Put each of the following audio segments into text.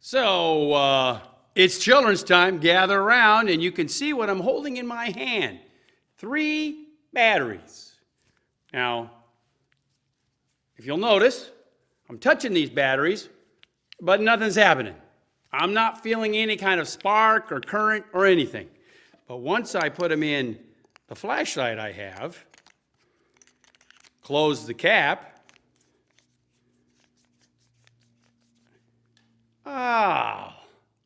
So, it's children's time. Gather around, and you can see what I'm holding in my hand. 3 batteries. Now, if you'll notice, I'm touching these batteries, but nothing's happening. I'm not feeling any kind of spark or current or anything. But once I put them in the flashlight I have, close the cap,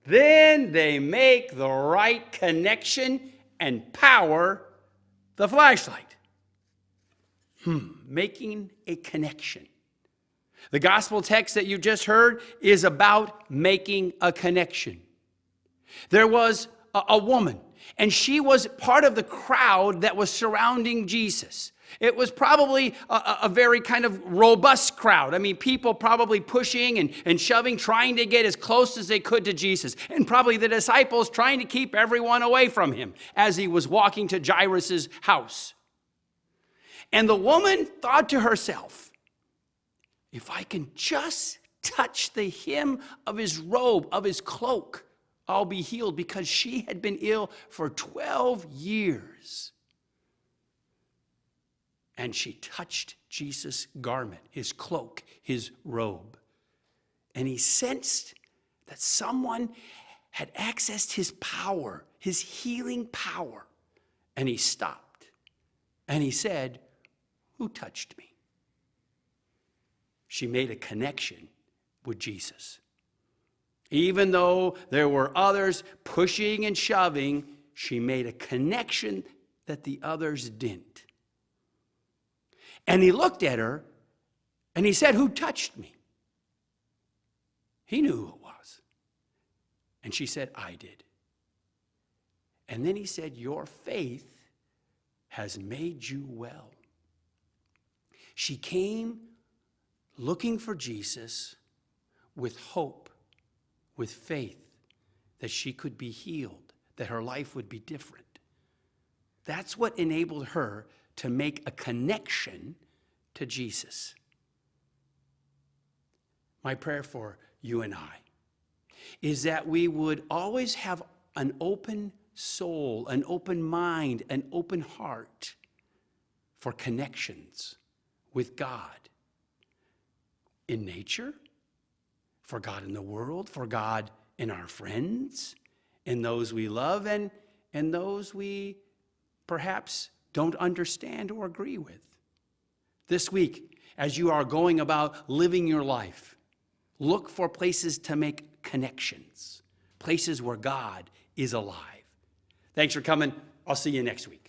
then they make the right connection and power the flashlight. Making a connection. The gospel text that you just heard is about making a connection. There was a woman, and she was part of the crowd that was surrounding Jesus. It was probably a very kind of robust crowd. I mean, people probably pushing and shoving, trying to get as close as they could to Jesus. And probably the disciples trying to keep everyone away from him as he was walking to Jairus' house. And the woman thought to herself, if I can just touch the hem of his robe, of his cloak, I'll be healed, because she had been ill for 12 years. And she touched Jesus' garment, his cloak, his robe. And he sensed that someone had accessed his power, his healing power. And he stopped. And he said, "Who touched me?" She made a connection with Jesus. Even though there were others pushing and shoving, she made a connection that the others didn't. And he looked at her and he said, "Who touched me?" He knew who it was. And she said, "I did." And then he said, "Your faith has made you well." She came looking for Jesus with hope, with faith that she could be healed, that her life would be different. That's what enabled her to make a connection to Jesus. My prayer for you and I is that we would always have an open soul, an open mind, an open heart for connections with God in nature, for God in the world, for God in our friends, in those we love, and those we perhaps don't understand or agree with. This week, as you are going about living your life, look for places to make connections, places where God is alive. Thanks for coming. I'll see you next week.